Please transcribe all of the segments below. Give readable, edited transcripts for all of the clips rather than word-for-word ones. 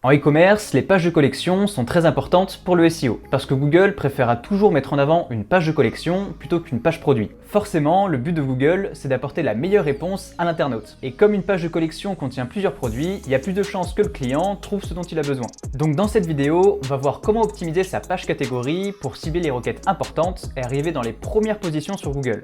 En e-commerce, les pages de collection sont très importantes pour le SEO, parce que Google préférera toujours mettre en avant une page de collection plutôt qu'une page produit. Forcément, le but de Google, c'est d'apporter la meilleure réponse à l'internaute. Et comme une page de collection contient plusieurs produits, il y a plus de chances que le client trouve ce dont il a besoin. Donc dans cette vidéo, on va voir comment optimiser sa page catégorie pour cibler les requêtes importantes et arriver dans les premières positions sur Google.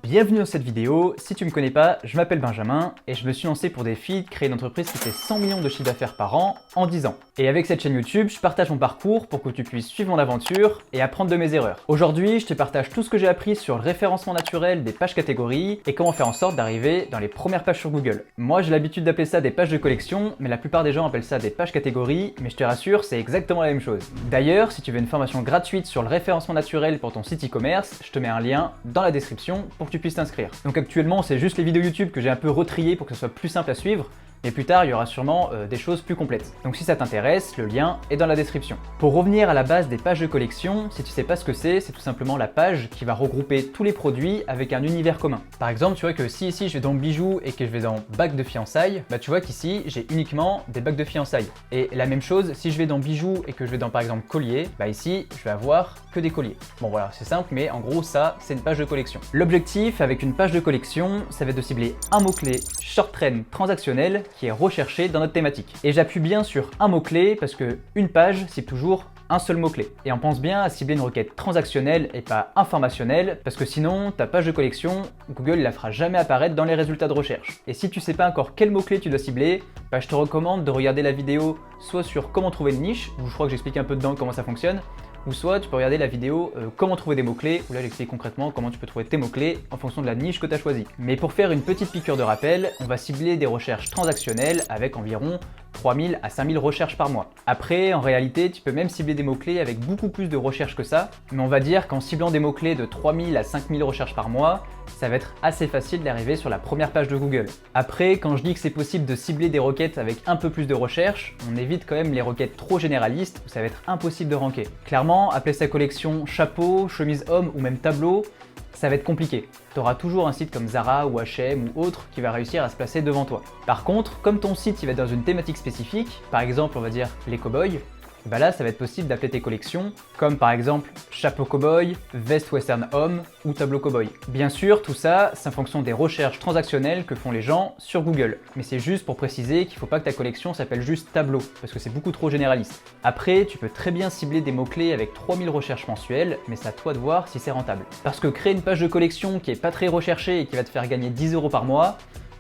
Bienvenue dans cette vidéo, si tu me connais pas, je m'appelle Benjamin et je me suis lancé pour des feeds, créer une entreprise qui fait 100 millions de chiffre d'affaires par an en 10 ans. Et avec cette chaîne YouTube, je partage mon parcours pour que tu puisses suivre mon aventure et apprendre de mes erreurs. Aujourd'hui, je te partage tout ce que j'ai appris sur le référencement naturel des pages catégories et comment faire en sorte d'arriver dans les premières pages sur Google. Moi, j'ai l'habitude d'appeler ça des pages de collection, mais la plupart des gens appellent ça des pages catégories, mais je te rassure, c'est exactement la même chose. D'ailleurs, si tu veux une formation gratuite sur le référencement naturel pour ton site e-commerce, je te mets un lien dans la description pour que tu puisses t'inscrire. Donc actuellement, c'est juste les vidéos YouTube que j'ai un peu retriées pour que ce soit plus simple à suivre, mais plus tard, il y aura sûrement des choses plus complètes. Donc si ça t'intéresse, le lien est dans la description. Pour revenir à la base des pages de collection, si tu sais pas ce que c'est tout simplement la page qui va regrouper tous les produits avec un univers commun. Par exemple, tu vois que si ici je vais dans bijoux et que je vais dans bague de fiançailles, bah tu vois qu'ici j'ai uniquement des bagues de fiançailles. Et la même chose, si je vais dans bijoux et que je vais dans par exemple collier, bah ici je vais avoir que des colliers. Bon voilà, c'est simple, mais en gros ça, c'est une page de collection. L'objectif avec une page de collection, ça va être de cibler un mot-clé short trend transactionnel qui est recherché dans notre thématique. Et j'appuie bien sur un mot-clé parce que une page cible toujours un seul mot-clé. Et on pense bien à cibler une requête transactionnelle et pas informationnelle parce que sinon ta page de collection, Google ne la fera jamais apparaître dans les résultats de recherche. Et si tu sais pas encore quel mot-clé tu dois cibler, bah je te recommande de regarder la vidéo soit sur comment trouver une niche, où je crois que j'explique un peu dedans comment ça fonctionne, ou soit tu peux regarder la vidéo comment trouver des mots-clés, où là j'explique concrètement comment tu peux trouver tes mots-clés en fonction de la niche que tu as choisie. Mais pour faire une petite piqûre de rappel, on va cibler des recherches transactionnelles avec environ 3000 à 5000 recherches par mois. Après, en réalité, tu peux même cibler des mots-clés avec beaucoup plus de recherches que ça, mais on va dire qu'en ciblant des mots-clés de 3000 à 5000 recherches par mois, ça va être assez facile d'arriver sur la première page de Google. Après, quand je dis que c'est possible de cibler des requêtes avec un peu plus de recherches, on évite quand même les requêtes trop généralistes où ça va être impossible de ranker. Clairement, appeler sa collection chapeau, chemise homme ou même tableau, ça va être compliqué. Tu auras toujours un site comme Zara ou H&M ou autre qui va réussir à se placer devant toi. Par contre, comme ton site il va être dans une thématique spécifique, par exemple on va dire les cow-boys, bah là ça va être possible d'appeler tes collections comme par exemple chapeau cow-boy, veste western homme ou tableau cow-boy. Bien sûr, tout ça, c'est en fonction des recherches transactionnelles que font les gens sur Google. Mais c'est juste pour préciser qu'il ne faut pas que ta collection s'appelle juste tableau, parce que c'est beaucoup trop généraliste. Après, tu peux très bien cibler des mots-clés avec 3000 recherches mensuelles, mais c'est à toi de voir si c'est rentable. Parce que créer une page de collection qui est pas très recherchée et qui va te faire gagner 10 € par mois,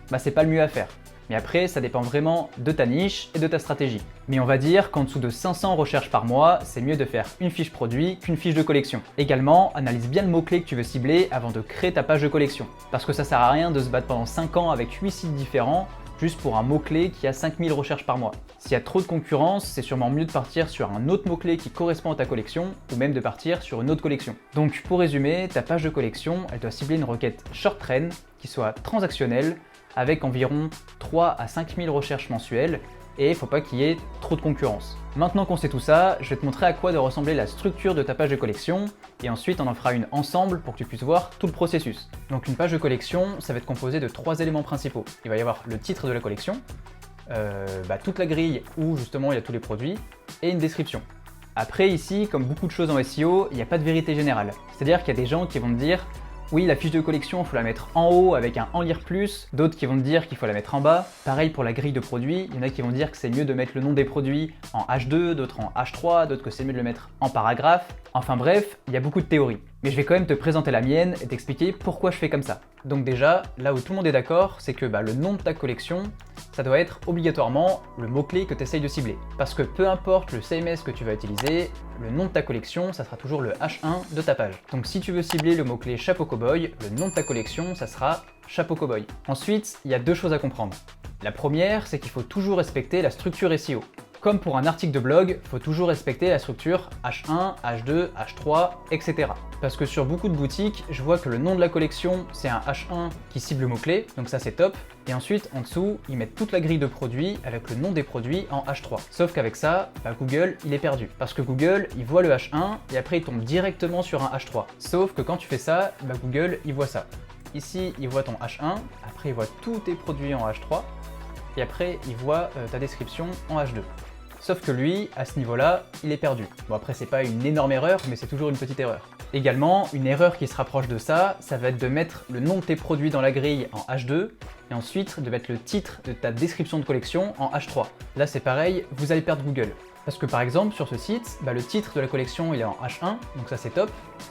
bah c'est pas le mieux à faire. Mais après, ça dépend vraiment de ta niche et de ta stratégie. Mais on va dire qu'en dessous de 500 recherches par mois, c'est mieux de faire une fiche produit qu'une fiche de collection. Également, analyse bien le mot-clé que tu veux cibler avant de créer ta page de collection. Parce que ça sert à rien de se battre pendant 5 ans avec 8 sites différents juste pour un mot-clé qui a 5000 recherches par mois. S'il y a trop de concurrence, c'est sûrement mieux de partir sur un autre mot-clé qui correspond à ta collection ou même de partir sur une autre collection. Donc pour résumer, ta page de collection, elle doit cibler une requête short trend qui soit transactionnelle avec environ 3 à 5000 recherches mensuelles et il ne faut pas qu'il y ait trop de concurrence. Maintenant qu'on sait tout ça, je vais te montrer à quoi doit ressembler la structure de ta page de collection et ensuite on en fera une ensemble pour que tu puisses voir tout le processus. Donc une page de collection, ça va être composé de 3 éléments principaux. Il va y avoir le titre de la collection, toute la grille où justement il y a tous les produits et une description. Après ici, comme beaucoup de choses en SEO, il n'y a pas de vérité générale. C'est-à-dire qu'il y a des gens qui vont te dire oui, la fiche de collection, il faut la mettre en haut avec un en lire plus, d'autres qui vont te dire qu'il faut la mettre en bas. Pareil pour la grille de produits, il y en a qui vont dire que c'est mieux de mettre le nom des produits en H2, d'autres en H3, d'autres que c'est mieux de le mettre en paragraphe. Enfin bref, il y a beaucoup de théories. Mais je vais quand même te présenter la mienne et t'expliquer pourquoi je fais comme ça. Donc déjà, là où tout le monde est d'accord, c'est que le nom de ta collection, ça doit être obligatoirement le mot-clé que tu essayes de cibler. Parce que peu importe le CMS que tu vas utiliser, le nom de ta collection, ça sera toujours le H1 de ta page. Donc si tu veux cibler le mot-clé chapeau cow-boy, le nom de ta collection, ça sera chapeau cow-boy. Ensuite, il y a 2 choses à comprendre. La première, c'est qu'il faut toujours respecter la structure SEO. Comme pour un article de blog, il faut toujours respecter la structure H1, H2, H3, etc. Parce que sur beaucoup de boutiques, je vois que le nom de la collection, c'est un H1 qui cible le mot-clé, donc ça c'est top. Et ensuite, en dessous, ils mettent toute la grille de produits avec le nom des produits en H3. Sauf qu'avec ça, Google, il est perdu. Parce que Google, il voit le H1 et après il tombe directement sur un H3. Sauf que quand tu fais ça, Google, il voit ça. Ici, il voit ton H1, après après il voit tous tes produits en H3, et après il voit ta description en H2. Sauf que lui, à ce niveau-là, il est perdu. Bon après c'est pas une énorme erreur, mais c'est toujours une petite erreur. Également, une erreur qui se rapproche de ça, ça va être de mettre le nom de tes produits dans la grille en H2, et ensuite de mettre le titre de ta description de collection en H3. Là c'est pareil, vous allez perdre Google. Parce que par exemple, sur ce site, le titre de la collection il est en H1, donc ça c'est top.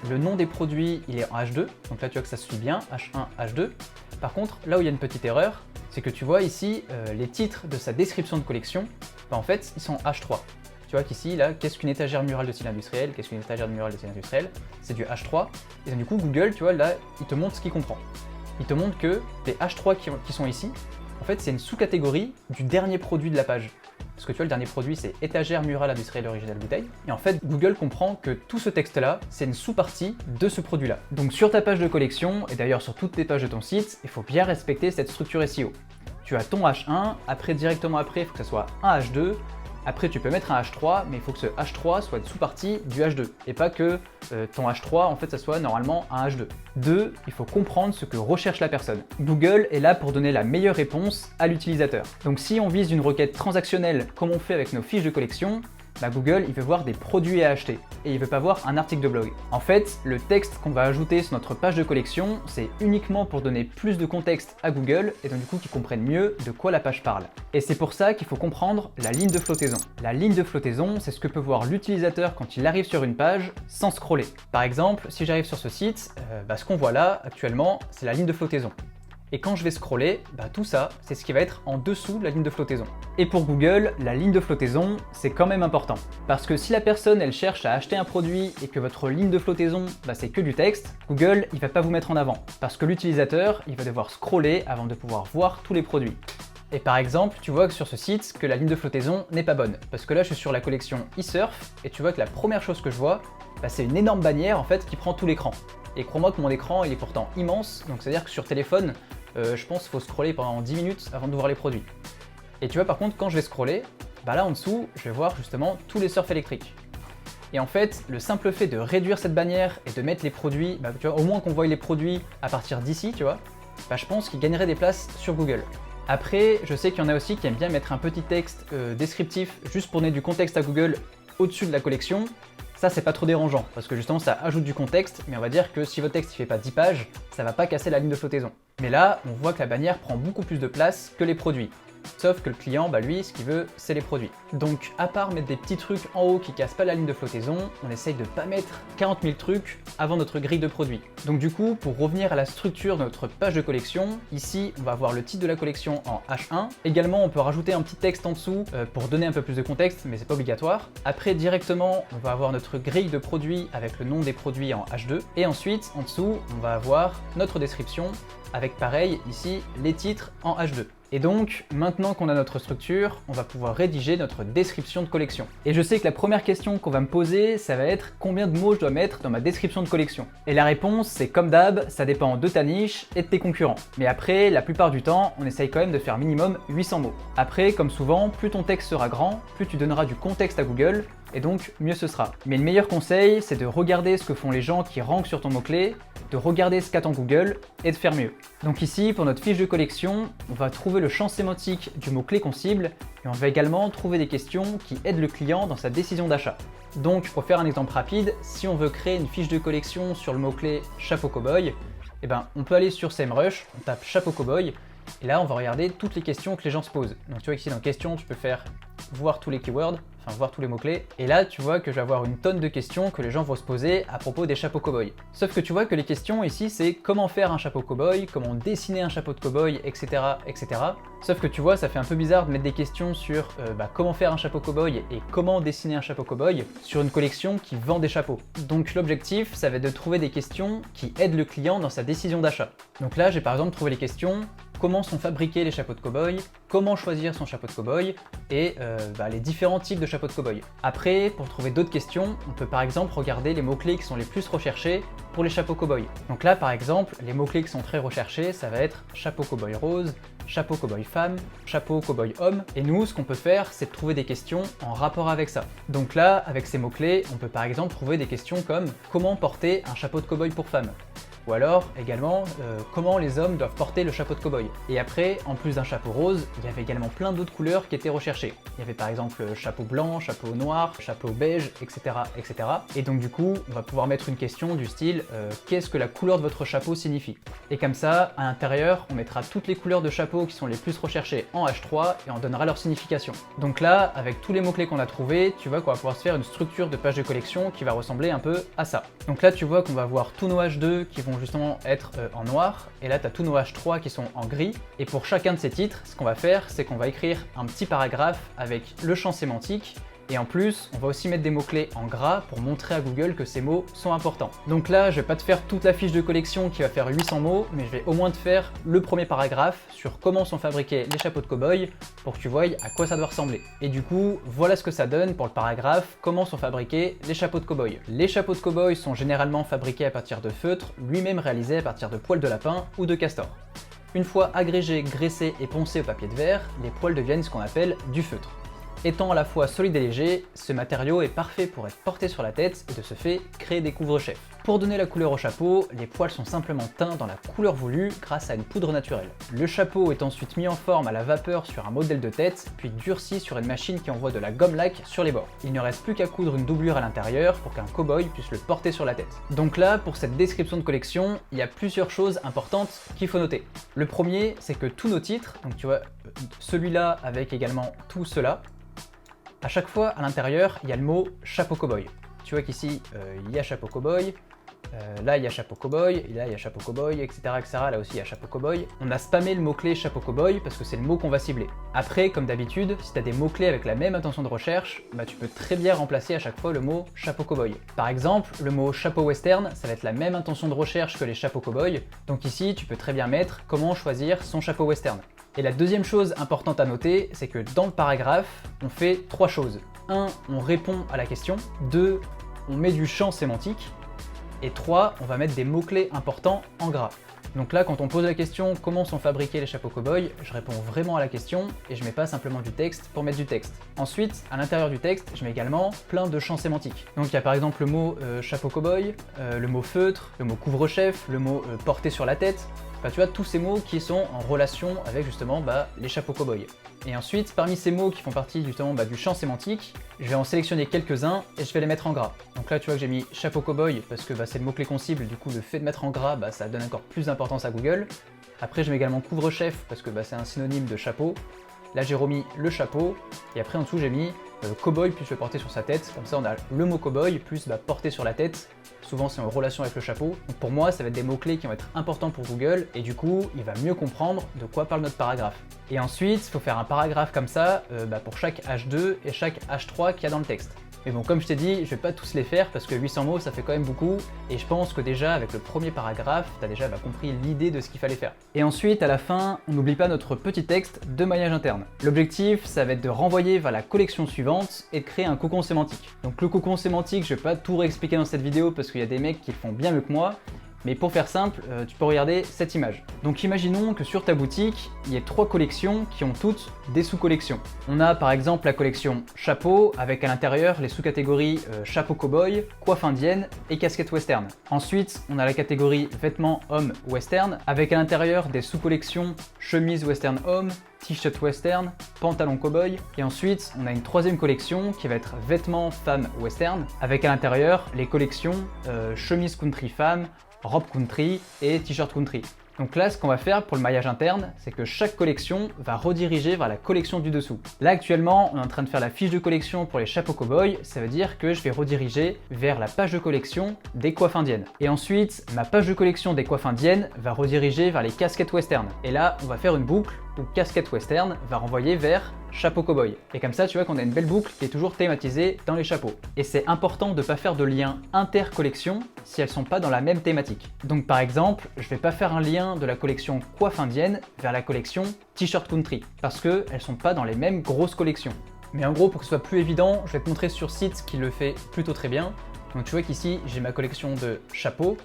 Le nom des produits il est en H2, donc là tu vois que ça se suit bien, H1, H2. Par contre, là où il y a une petite erreur, c'est que tu vois ici, les titres de sa description de collection, en fait, ils sont en H3. Tu vois qu'ici, là, qu'est-ce qu'une étagère murale de style industriel? Qu'est-ce qu'une étagère murale de style industriel? C'est du H3. Et donc, du coup, Google, tu vois, là, il te montre ce qu'il comprend. Il te montre que les H3 qui sont ici, en fait, c'est une sous-catégorie du dernier produit de la page. Parce que tu vois, le dernier produit, c'est étagère murale industrielle originale bouteille. Et en fait, Google comprend que tout ce texte-là, c'est une sous-partie de ce produit-là. Donc sur ta page de collection, et d'ailleurs sur toutes tes pages de ton site, il faut bien respecter cette structure SEO. Tu as ton H1, après directement après, il faut que ça soit un H2, après tu peux mettre un H3, mais il faut que ce H3 soit une sous-partie du H2, et pas que ton H3, en fait, ça soit normalement un H2. 2. Il faut comprendre ce que recherche la personne. Google est là pour donner la meilleure réponse à l'utilisateur. Donc si on vise une requête transactionnelle, comme on fait avec nos fiches de collection, Google, il veut voir des produits à acheter et il veut pas voir un article de blog. En fait, le texte qu'on va ajouter sur notre page de collection, c'est uniquement pour donner plus de contexte à Google et donc du coup qu'ils comprennent mieux de quoi la page parle. Et c'est pour ça qu'il faut comprendre la ligne de flottaison. La ligne de flottaison, c'est ce que peut voir l'utilisateur quand il arrive sur une page sans scroller. Par exemple, si j'arrive sur ce site, ce qu'on voit là actuellement, c'est la ligne de flottaison. Et quand je vais scroller, tout ça, c'est ce qui va être en dessous de la ligne de flottaison. Et pour Google, la ligne de flottaison, c'est quand même important. Parce que si la personne, elle cherche à acheter un produit et que votre ligne de flottaison, c'est que du texte, Google, il va pas vous mettre en avant. Parce que l'utilisateur, il va devoir scroller avant de pouvoir voir tous les produits. Et par exemple, tu vois que sur ce site, que la ligne de flottaison n'est pas bonne. Parce que là, je suis sur la collection eSurf, et tu vois que la première chose que je vois, c'est une énorme bannière en fait qui prend tout l'écran. Et crois-moi que mon écran, il est pourtant immense, donc c'est-à-dire que sur téléphone, je pense qu'il faut scroller pendant 10 minutes avant de voir les produits. Et tu vois par contre quand je vais scroller, là en dessous je vais voir justement tous les surfs électriques. Et en fait le simple fait de réduire cette bannière et de mettre les produits, tu vois, au moins qu'on voie les produits à partir d'ici, tu vois, je pense qu'ils gagneraient des places sur Google. Après je sais qu'il y en a aussi qui aiment bien mettre un petit texte descriptif juste pour donner du contexte à Google au-dessus de la collection. Ça c'est pas trop dérangeant parce que justement ça ajoute du contexte, mais on va dire que si votre texte il fait pas 10 pages, ça va pas casser la ligne de flottaison. Mais là, on voit que la bannière prend beaucoup plus de place que les produits. Sauf que le client, lui, ce qu'il veut, c'est les produits. Donc, à part mettre des petits trucs en haut qui cassent pas la ligne de flottaison, on essaye de pas mettre 40 000 trucs avant notre grille de produits. Donc du coup, pour revenir à la structure de notre page de collection, ici, on va avoir le titre de la collection en H1. Également, on peut rajouter un petit texte en dessous pour donner un peu plus de contexte, mais c'est pas obligatoire. Après, directement, on va avoir notre grille de produits avec le nom des produits en H2. Et ensuite, en dessous, on va avoir notre description avec pareil, ici, les titres en H2. Et donc, maintenant qu'on a notre structure, on va pouvoir rédiger notre description de collection. Et je sais que la première question qu'on va me poser, ça va être combien de mots je dois mettre dans ma description de collection. Et la réponse, c'est comme d'hab, ça dépend de ta niche et de tes concurrents. Mais après, la plupart du temps, on essaye quand même de faire minimum 800 mots. Après, comme souvent, plus ton texte sera grand, plus tu donneras du contexte à Google, et donc mieux ce sera. Mais le meilleur conseil, c'est de regarder ce que font les gens qui rankent sur ton mot-clé, de regarder ce qu'attend Google et de faire mieux. Donc ici, pour notre fiche de collection, on va trouver le champ sémantique du mot-clé qu'on cible et on va également trouver des questions qui aident le client dans sa décision d'achat. Donc pour faire un exemple rapide, si on veut créer une fiche de collection sur le mot-clé chapeau cowboy, on peut aller sur SEMrush, on tape chapeau cowboy et là on va regarder toutes les questions que les gens se posent. Donc tu vois ici dans questions, tu peux faire voir tous les keywords, voir tous les mots-clés. Et là, tu vois que je vais avoir une tonne de questions que les gens vont se poser à propos des chapeaux cow-boy. Sauf que tu vois que les questions ici, c'est comment faire un chapeau cow-boy, comment dessiner un chapeau de cow-boy, etc., etc. Sauf que tu vois, ça fait un peu bizarre de mettre des questions sur comment faire un chapeau cow-boy et comment dessiner un chapeau cow-boy sur une collection qui vend des chapeaux. Donc l'objectif, ça va être de trouver des questions qui aident le client dans sa décision d'achat. Donc là, j'ai par exemple trouvé les questions comment sont fabriqués les chapeaux de cow-boy, comment choisir son chapeau de cow-boy et les différents types de chapeaux de cow-boy. Après, pour trouver d'autres questions, on peut par exemple regarder les mots-clés qui sont les plus recherchés pour les chapeaux cow-boy. Donc là, par exemple, les mots-clés qui sont très recherchés, ça va être chapeau cow-boy rose, chapeau cow-boy femme, chapeau cow-boy homme. Et nous, ce qu'on peut faire, c'est de trouver des questions en rapport avec ça. Donc là, avec ces mots-clés, on peut par exemple trouver des questions comme comment porter un chapeau de cow-boy pour femme. Ou alors, également, comment les hommes doivent porter le chapeau de cow-boy. Et après, en plus d'un chapeau rose, il y avait également plein d'autres couleurs qui étaient recherchées. Il y avait par exemple chapeau blanc, chapeau noir, chapeau beige, etc. etc. Et donc du coup, on va pouvoir mettre une question du style qu'est-ce que la couleur de votre chapeau signifie? Et comme ça, à l'intérieur, on mettra toutes les couleurs de chapeau qui sont les plus recherchées en H3 et on donnera leur signification. Donc là, avec tous les mots-clés qu'on a trouvés, tu vois qu'on va pouvoir se faire une structure de page de collection qui va ressembler un peu à ça. Donc là, tu vois qu'on va voir tous nos H2 qui vont justement être en noir, et là tu as tous nos H3 qui sont en gris, et pour chacun de ces titres, ce qu'on va faire, c'est qu'on va écrire un petit paragraphe avec le champ sémantique, et en plus, on va aussi mettre des mots-clés en gras pour montrer à Google que ces mots sont importants. Donc là, je vais pas te faire toute la fiche de collection qui va faire 800 mots, mais je vais au moins te faire le premier paragraphe sur comment sont fabriqués les chapeaux de cow-boy pour que tu voies à quoi ça doit ressembler. Et du coup, voilà ce que ça donne pour le paragraphe, comment sont fabriqués les chapeaux de cow-boy. Les chapeaux de cow-boy sont généralement fabriqués à partir de feutre, lui-même réalisé à partir de poils de lapin ou de castor. Une fois agrégés, graissés et poncés au papier de verre, les poils deviennent ce qu'on appelle du feutre. Étant à la fois solide et léger, ce matériau est parfait pour être porté sur la tête et de ce fait créer des couvre-chefs. Pour donner la couleur au chapeau, les poils sont simplement teints dans la couleur voulue grâce à une poudre naturelle. Le chapeau est ensuite mis en forme à la vapeur sur un modèle de tête, puis durci sur une machine qui envoie de la gomme laque sur les bords. Il ne reste plus qu'à coudre une doublure à l'intérieur pour qu'un cow-boy puisse le porter sur la tête. Donc là, pour cette description de collection, il y a plusieurs choses importantes qu'il faut noter. Le premier, c'est que tous nos titres, donc tu vois, celui-là avec également tout cela, à chaque fois, à l'intérieur, il y a le mot chapeau cow-boy. Tu vois qu'ici, il y a chapeau cow-boy, là il y a chapeau cow-boy, et là il y a chapeau cow-boy, etc., etc. Là aussi il y a chapeau cow-boy. On a spammé le mot-clé chapeau cow-boy parce que c'est le mot qu'on va cibler. Après, comme d'habitude, si tu as des mots-clés avec la même intention de recherche, bah, tu peux très bien remplacer à chaque fois le mot chapeau cow-boy. Par exemple, le mot chapeau western, ça va être la même intention de recherche que les chapeaux cow-boy. Donc ici, tu peux très bien mettre comment choisir son chapeau western. Et la deuxième chose importante à noter, c'est que dans le paragraphe, on fait 3 choses. 1. On répond à la question. 2. On met du champ sémantique. Et 3. On va mettre des mots-clés importants en gras. Donc là, quand on pose la question comment sont fabriqués les chapeaux cow-boy, je réponds vraiment à la question et je mets pas simplement du texte pour mettre du texte. Ensuite, à l'intérieur du texte, je mets également plein de champs sémantiques. Donc il y a par exemple le mot chapeau cow-boy, le mot feutre, le mot couvre-chef, le mot porté sur la tête. Bah, tu vois, tous ces mots qui sont en relation avec justement les chapeaux cow-boy. Et ensuite, parmi ces mots qui font partie justement du champ sémantique, je vais en sélectionner quelques-uns et je vais les mettre en gras. Donc là, tu vois que j'ai mis chapeau cow-boy parce que c'est le mot-clé qu'on cible, du coup le fait de mettre en gras, ça donne encore plus d'importance à Google. Après, je mets également couvre-chef parce que c'est un synonyme de chapeau. Là, j'ai remis le chapeau et après en dessous, j'ai mis cow-boy puisse le porter sur sa tête. Comme ça, on a le mot cow-boy plus porter sur la tête. Souvent, c'est en relation avec le chapeau. Donc pour moi, ça va être des mots-clés qui vont être importants pour Google et du coup, il va mieux comprendre de quoi parle notre paragraphe. Et ensuite, il faut faire un paragraphe comme ça pour chaque H2 et chaque H3 qu'il y a dans le texte. Mais bon, comme je t'ai dit, je vais pas tous les faire parce que 800 mots, ça fait quand même beaucoup. Et je pense que déjà, avec le premier paragraphe, tu as déjà compris l'idée de ce qu'il fallait faire. Et ensuite, à la fin, on n'oublie pas notre petit texte de maillage interne. L'objectif, ça va être de renvoyer vers la collection suivante et de créer un cocon sémantique. Donc le cocon sémantique, je vais pas tout réexpliquer dans cette vidéo parce qu'il y a des mecs qui le font bien mieux que moi. Mais pour faire simple, tu peux regarder cette image. Donc imaginons que sur ta boutique, il y ait 3 collections qui ont toutes des sous-collections. On a par exemple la collection chapeau avec à l'intérieur les sous-catégories chapeau cow-boy, coiffe indienne et casquette western. Ensuite, on a la catégorie vêtements hommes western avec à l'intérieur des sous-collections chemise western homme, t-shirt western, pantalon cow-boy. Et ensuite, on a une troisième collection qui va être vêtements femmes western avec à l'intérieur les collections chemise country femme, robe country et t-shirt country. Donc là, ce qu'on va faire pour le maillage interne, c'est que chaque collection va rediriger vers la collection du dessous. Là, actuellement, on est en train de faire la fiche de collection pour les chapeaux cow-boy, ça veut dire que je vais rediriger vers la page de collection des coiffes indiennes. Et ensuite, ma page de collection des coiffes indiennes va rediriger vers les casquettes western. Et là, on va faire une boucle où casquette western va renvoyer vers chapeau cow-boy. Et comme ça, tu vois qu'on a une belle boucle qui est toujours thématisée dans les chapeaux. Et c'est important de ne pas faire de lien inter-collection si elles sont pas dans la même thématique. Donc par exemple, je vais pas faire un lien de la collection coiffe indienne vers la collection t-shirt country parce que elles sont pas dans les mêmes grosses collections. Mais en gros, pour que ce soit plus évident, je vais te montrer sur site qui le fait plutôt très bien. Donc tu vois qu'ici, j'ai ma collection de chapeaux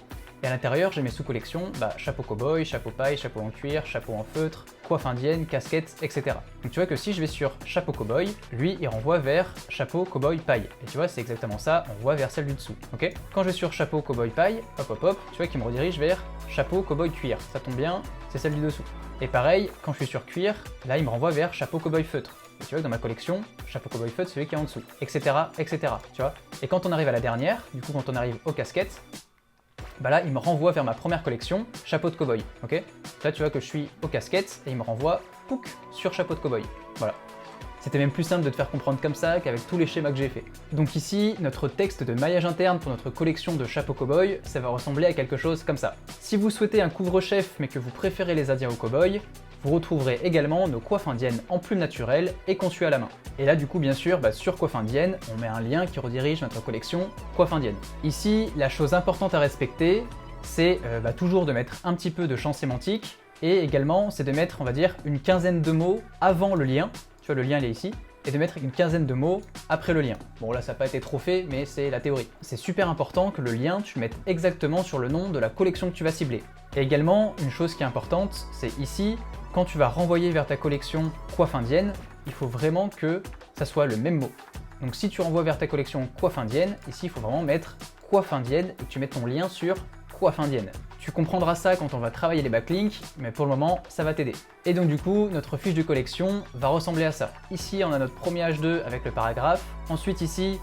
Et à l'intérieur, j'ai mes sous-collections, chapeau cow-boy, chapeau paille, chapeau en cuir, chapeau en feutre, coiffe indienne, casquette, etc. Donc tu vois que si je vais sur chapeau cow-boy, lui il renvoie vers chapeau cow-boy paille. Et tu vois, c'est exactement ça, on voit vers celle du dessous, ok? Quand je vais sur chapeau cow-boy paille, hop hop hop, tu vois qu'il me redirige vers chapeau cow-boy cuir. Ça tombe bien, c'est celle du dessous. Et pareil, quand je suis sur cuir, là il me renvoie vers chapeau cow-boy feutre. Et tu vois que dans ma collection, chapeau cow-boy feutre, c'est celui qui est en dessous, etc., etc., tu vois. Et quand on arrive à la dernière, du coup quand on arrive aux casquettes, là il me renvoie vers ma première collection, chapeau de cow-boy, ok? Là tu vois que je suis aux casquettes et il me renvoie, pouc, sur chapeau de cow-boy, voilà. C'était même plus simple de te faire comprendre comme ça qu'avec tous les schémas que j'ai fait. Donc ici, notre texte de maillage interne pour notre collection de chapeaux cow-boy, ça va ressembler à quelque chose comme ça. Si vous souhaitez un couvre-chef mais que vous préférez les Indiens aux cow-boy, vous retrouverez également nos coiffes indiennes en plumes naturelles et conçues à la main. Et là du coup bien sûr, sur coiffe indienne, on met un lien qui redirige notre collection coiffe indienne. Ici, la chose importante à respecter, c'est toujours de mettre un petit peu de champ sémantique, et également c'est de mettre, on va dire, une quinzaine de mots avant le lien. Tu vois, le lien il est ici, et de mettre une quinzaine de mots après le lien. Bon là ça n'a pas été trop fait, mais c'est la théorie. C'est super important que le lien tu le mettes exactement sur le nom de la collection que tu vas cibler. Et également, une chose qui est importante, c'est ici, quand tu vas renvoyer vers ta collection coiffe indienne, il faut vraiment que ça soit le même mot. Donc si tu renvoies vers ta collection coiffe indienne, ici il faut vraiment mettre coiffe indienne et que tu mettes ton lien sur coiffe indienne. Tu comprendras ça quand on va travailler les backlinks, mais pour le moment, ça va t'aider. Et donc du coup, notre fiche de collection va ressembler à ça. Ici, on a notre premier H2 avec le paragraphe. Ensuite ici,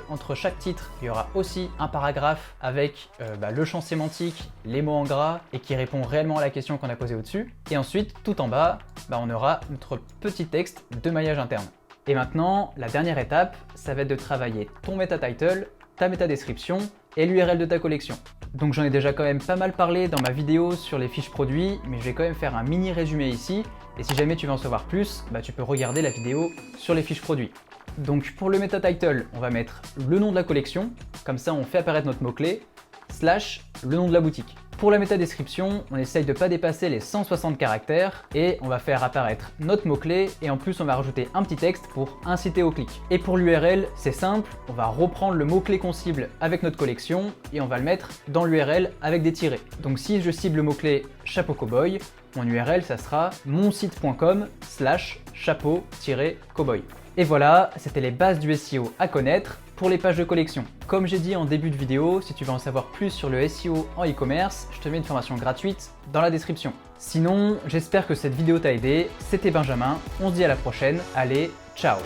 entre chaque titre, il y aura aussi un paragraphe avec le champ sémantique, les mots en gras, et qui répond réellement à la question qu'on a posée au-dessus. Et ensuite, tout en bas, on aura notre petit texte de maillage interne. Et maintenant, la dernière étape, ça va être de travailler ton meta title, ta méta description et l'URL de ta collection. Donc j'en ai déjà quand même pas mal parlé dans ma vidéo sur les fiches produits, mais je vais quand même faire un mini résumé ici, et si jamais tu veux en savoir plus, tu peux regarder la vidéo sur les fiches produits. Donc pour le meta title, on va mettre le nom de la collection, comme ça on fait apparaître notre mot-clé, / le nom de la boutique. Pour la méta description, on essaye de ne pas dépasser les 160 caractères et on va faire apparaître notre mot-clé et en plus on va rajouter un petit texte pour inciter au clic. Et pour l'URL, c'est simple, on va reprendre le mot-clé qu'on cible avec notre collection et on va le mettre dans l'URL avec des tirets. Donc si je cible le mot-clé chapeau cowboy, mon URL ça sera monsite.com/chapeau-cowboy. Et voilà, c'était les bases du SEO à connaître pour les pages de collection. Comme j'ai dit en début de vidéo, si tu veux en savoir plus sur le SEO en e-commerce, je te mets une formation gratuite dans la description. Sinon, j'espère que cette vidéo t'a aidé. C'était Benjamin, on se dit à la prochaine. Allez, ciao!